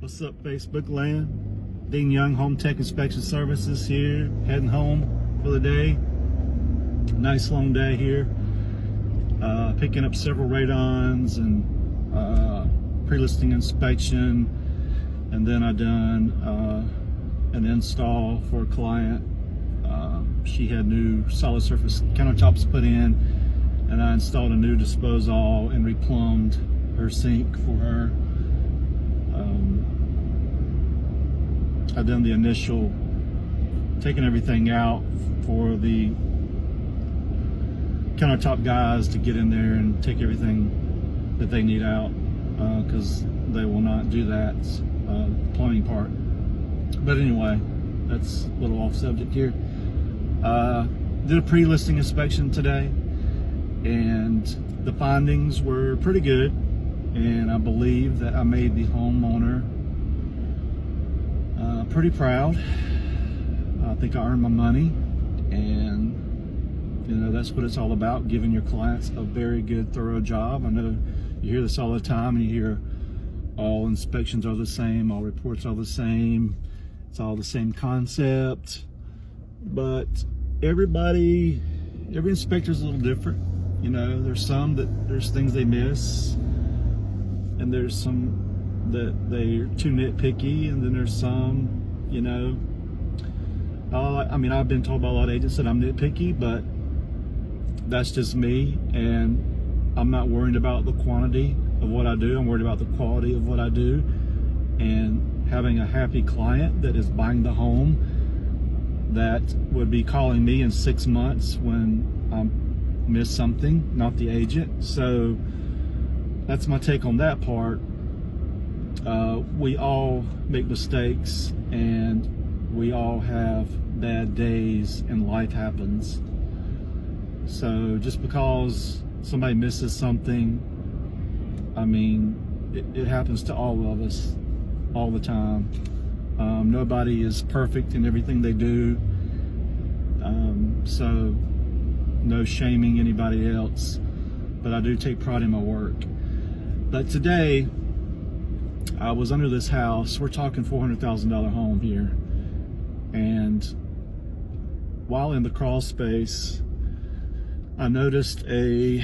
What's up, Facebook land? Dean Young, Home Tech Inspection Services here, heading home for the day. Nice long day here. Picking up several radons and pre-listing inspection, and then I done an install for a client. She had new solid surface countertops put in, and I installed a new disposal and replumbed her sink for her. I've done the initial taking everything out for the countertop guys to get in there and take everything that they need out, because they will not do that plumbing part. But anyway, that's a little off subject here. Did a pre-listing inspection today, and the findings were pretty good, and I believe that I made the homeowner pretty proud. I think I earned my money, and you know, that's what it's all about, giving your clients a very good, thorough job. I know you hear this all the time, and you hear all inspections are the same, all reports are the same, it's all the same concept, but every inspector is a little different. You know, there's things they miss, and there's some that they're too nitpicky, and then there's some, you know, I mean, I've been told by a lot of agents that I'm nitpicky, but that's just me, and I'm not worried about the quantity of what I do. I'm worried about the quality of what I do, and having a happy client that is buying the home that would be calling me in 6 months when I miss something, not the agent. So that's my take on that part. We all make mistakes, and we all have bad days, and life happens. So just because somebody misses something, I mean, it happens to all of us all the time. Nobody is perfect in everything they do, so no shaming anybody else, but I do take pride in my work. But today I was under this house. We're talking $400,000 home here, and while in the crawl space, I noticed a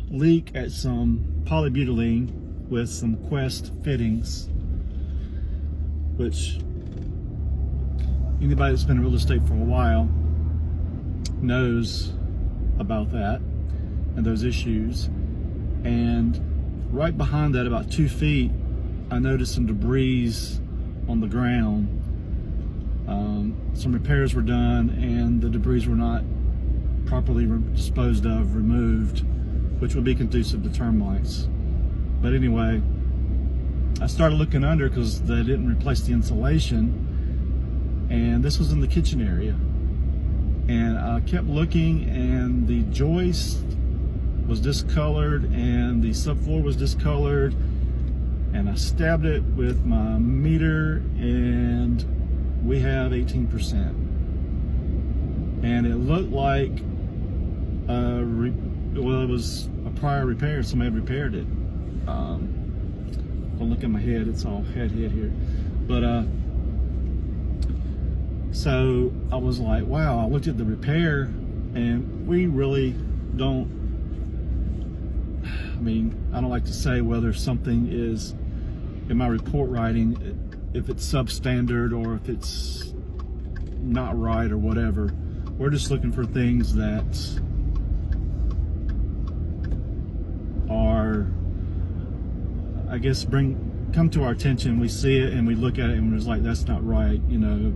leak at some polybutylene with some Quest fittings, which anybody that's been in real estate for a while knows about that and those issues. And right behind that, about 2 feet, I noticed some debris on the ground. Some repairs were done, and the debris were not properly disposed of, removed, which would be conducive to termites. But anyway, I started looking under because they didn't replace the insulation, and this was in the kitchen area. And I kept looking, and the joist was discolored, and the subfloor was discolored, and I stabbed it with my meter, and we have 18%. And it looked like well, it was a prior repair. Somebody had repaired it. Don't look at my head, it's all head here. But so I was like, wow. I looked at the repair, and we really don't, I mean, I don't like to say whether something is in my report writing, if it's substandard or if it's not right or whatever. We're just looking for things that are, I guess, come to our attention. We see it and we look at it and we're just like, that's not right, you know.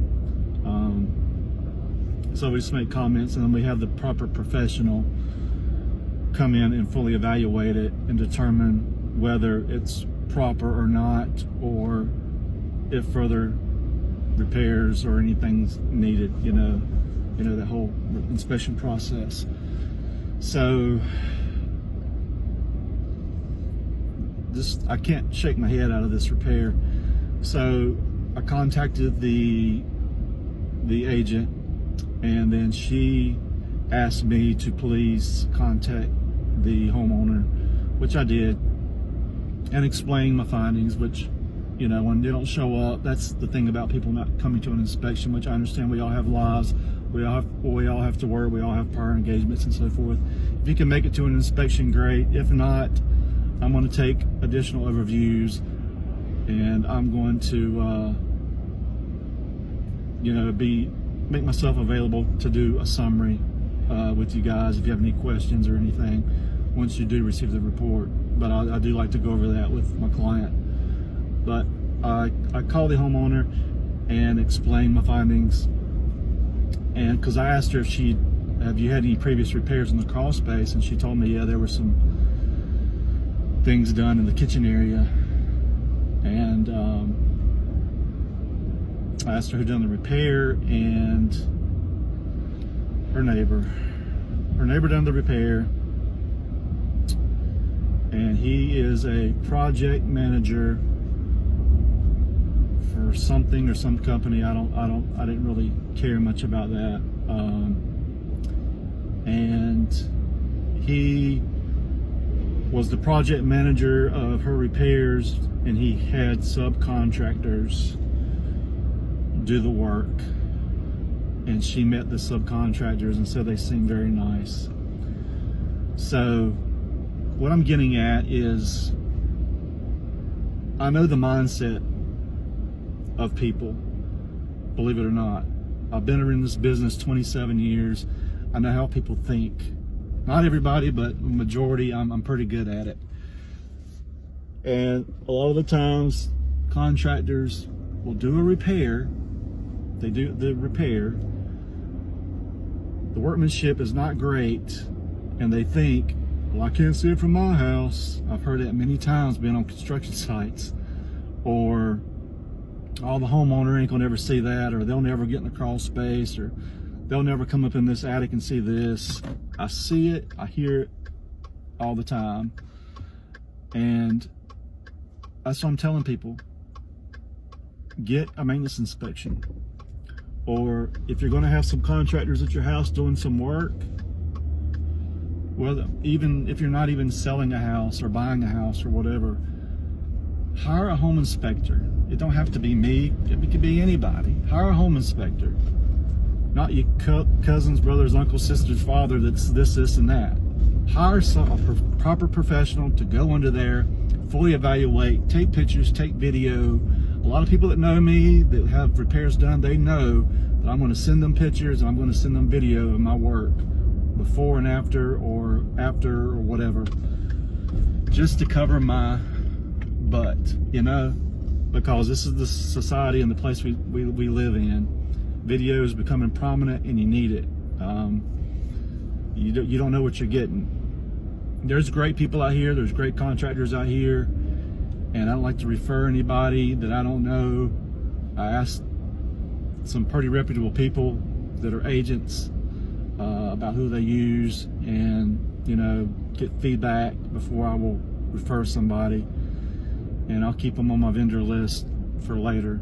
So we just make comments, and then we have the proper professional come in and fully evaluate it and determine whether it's proper or not, or if further repairs or anything's needed, you know, that whole inspection process. So I can't shake my head out of this repair. So I contacted the agent, and then she asked me to please contact the homeowner, which I did, and explain my findings, which You know, when they don't show up, that's the thing about people not coming to an inspection, which I understand. We all have lives, we all have to work, we all have prior engagements and so forth. If you can make it to an inspection, great. If not, I'm going to take additional overviews, and I'm going to you know, make myself available to do a summary with you guys if you have any questions or anything once you do receive the report. But I do like to go over that with my client. But I called the homeowner and explained my findings, and because I asked her if have you had any previous repairs in the crawl space, and she told me, yeah, there were some things done in the kitchen area. And I asked her who done the repair, and her neighbor done the repair, and he is a project manager for something or some company. I didn't really care much about that. And he was the project manager of her repairs, and he had subcontractors do the work, and she met the subcontractors and said they seemed very nice. So what I'm getting at is, I know the mindset of people, believe it or not. I've been in this business 27 years. I know how people think. Not everybody, but majority, I'm pretty good at it. And a lot of the times, contractors will do a repair. They do the repair. The workmanship is not great, and they think, well, I can't see it from my house. I've heard that many times being on construction sites. Or, oh, the homeowner ain't gonna ever see that, or they'll never get in the crawl space, or they'll never come up in this attic and see this. I see it, I hear it all the time. And that's what I'm telling people. Get a maintenance inspection. Or if you're gonna have some contractors at your house doing some work, well, even if you're not even selling a house or buying a house or whatever, hire a home inspector. It don't have to be me, it could be anybody. Hire a home inspector. Not your cousins, brothers, uncles, sisters, father that's this and that. Hire a proper professional to go under there, fully evaluate, take pictures, take video. A lot of people that know me, that have repairs done, they know that I'm going to send them pictures, and I'm going to send them video of my work, before and after or whatever, just to cover my butt, you know, because this is the society and the place we live in. Video is becoming prominent, and you need it. You don't know what you're getting. There's great people out here, there's great contractors out here, and I don't like to refer anybody that I don't know. I asked some pretty reputable people that are agents about who they use, and you know, get feedback before I will refer somebody, and I'll keep them on my vendor list for later.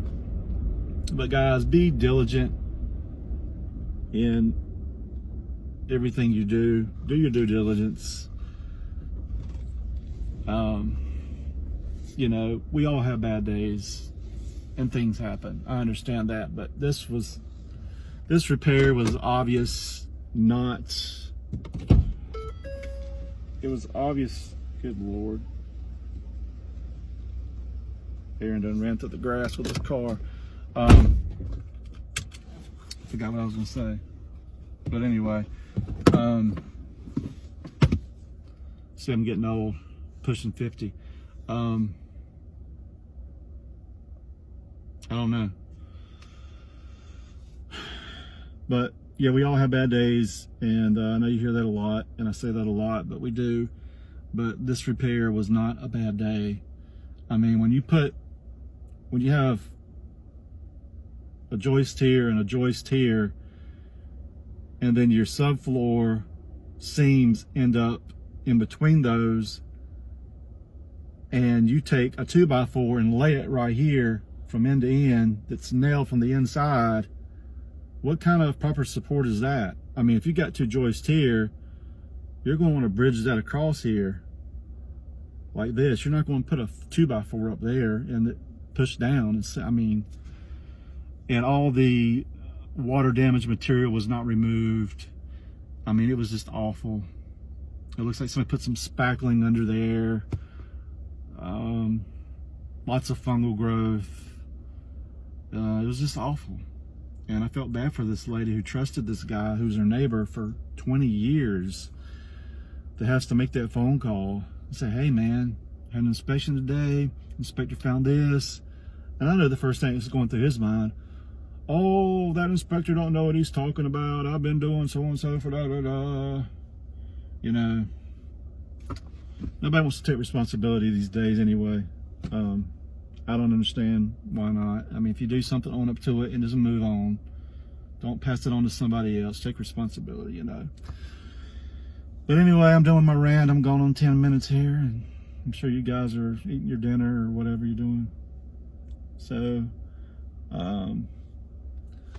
But guys, be diligent in everything you do. Do your due diligence. You know, we all have bad days and things happen. I understand that, but this repair was obvious, it was obvious. Good Lord. Aaron done ran through the grass with his car. Forgot what I was gonna say, but anyway, see, I'm getting old, pushing 50. I don't know, but yeah, we all have bad days, and I know you hear that a lot, and I say that a lot, but we do. But this repair was not a bad day. I mean, when you have a joist here and a joist here, and then your subfloor seams end up in between those, and you take a 2x4 and lay it right here from end to end that's nailed from the inside, what kind of proper support is that? I mean, if you got two joists here, you're going to want to bridge that across here like this. You're not going to put a 2x4 up there, and pushed down. I mean, and all the water damage material was not removed. I mean, it was just awful. It looks like somebody put some spackling under there. Lots of fungal growth. It was just awful. And I felt bad for this lady who trusted this guy who's her neighbor for 20 years that has to make that phone call and say, hey man, had an inspection today, inspector found this. And I know the first thing that's going through his mind, oh, that inspector don't know what he's talking about. I've been doing so and so for da-da-da. You know, nobody wants to take responsibility these days anyway. I don't understand why not. I mean, if you do something, own up to it and just move on. Don't pass it on to somebody else. Take responsibility, you know. But anyway, I'm done with my rant. I'm going on 10 minutes here, and I'm sure you guys are eating your dinner or whatever you're doing. So,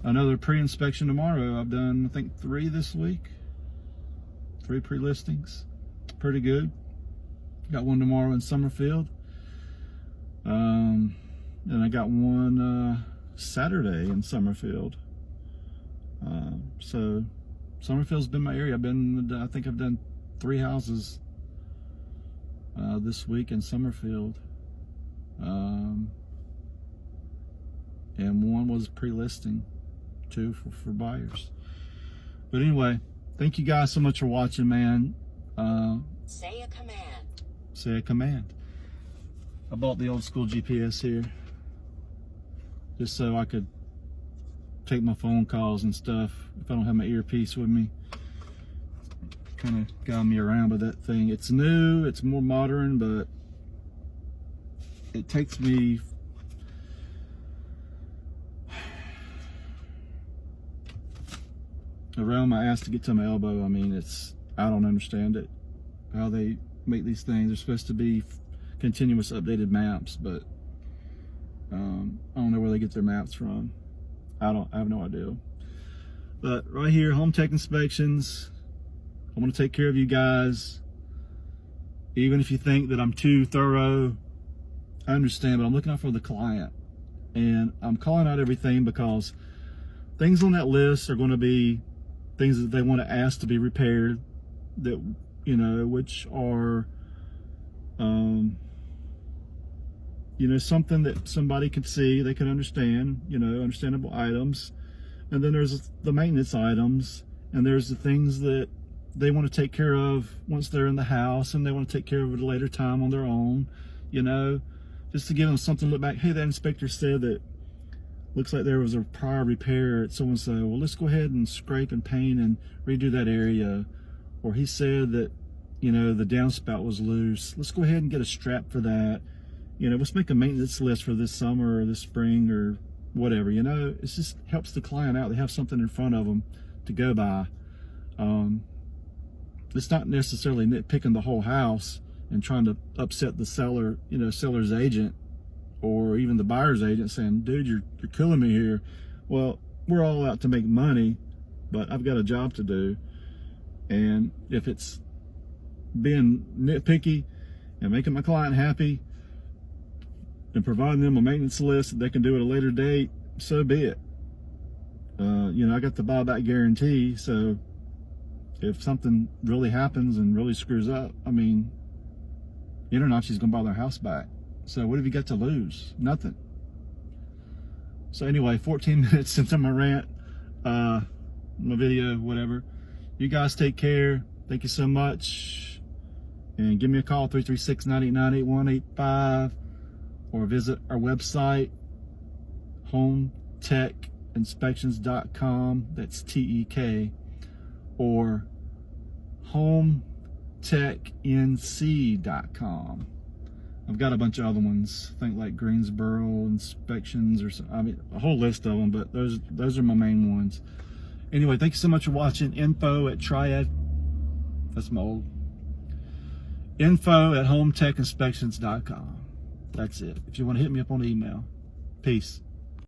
another pre-inspection tomorrow. I've done, I think, 3 this week. 3 pre-listings. Pretty good. Got one tomorrow in Summerfield. And I got one Saturday in Summerfield. So Summerfield's been my area. I think I've done 3 houses this week in Summerfield. And one was pre-listing, 2 for buyers. But anyway, thank you guys so much for watching, man. Say a command. Say a command. I bought the old school GPS here just so I could take my phone calls and stuff if I don't have my earpiece with me. Kind of guide me around with that thing. It's new, it's more modern, but it takes me around my ass to get to my elbow. I mean, I don't understand it, how they make these things. They're supposed to be continuous updated maps, but I don't know where they get their maps from. I have no idea. But right here, Home Tech Inspections. I want to take care of you guys. Even if you think that I'm too thorough, I understand, but I'm looking out for the client. And I'm calling out everything because things on that list are going to be things that they want to ask to be repaired, that, you know, which are you know, something that somebody could see, they could understand, you know, understandable items. And then there's the maintenance items, and there's the things that they want to take care of once they're in the house, and they want to take care of it at a later time on their own, you know, just to give them something to look back. Hey, that inspector said that looks like there was a prior repair at so-and-so. Well, let's go ahead and scrape and paint and redo that area. Or he said that, you know, the downspout was loose. Let's go ahead and get a strap for that. You know, let's make a maintenance list for this summer or this spring or whatever, you know. It just helps the client out. They have something in front of them to go by. It's not necessarily nitpicking the whole house and trying to upset the seller, you know, seller's agent or even the buyer's agent saying, dude, you're killing me here. Well, we're all out to make money, but I've got a job to do. And if it's being nitpicky and making my client happy and providing them a maintenance list that they can do at a later date, so be it. You know, I got the buyback guarantee, so if something really happens and really screws up, I mean, you don't know if she's gonna buy their house back. So what have you got to lose? Nothing. So anyway, 14 minutes into my rant, my video, whatever. You guys take care. Thank you so much. And give me a call, 336-989-8185. Or visit our website, hometechinspections.com. That's TEK. Or hometechnc.com. I've got a bunch of other ones. I think like Greensboro Inspections or something. I mean, a whole list of them, but those are my main ones. Anyway, thank you so much for watching. Info at Triad. That's my old. Info at hometechinspections.com. That's it. If you want to hit me up on email. Peace.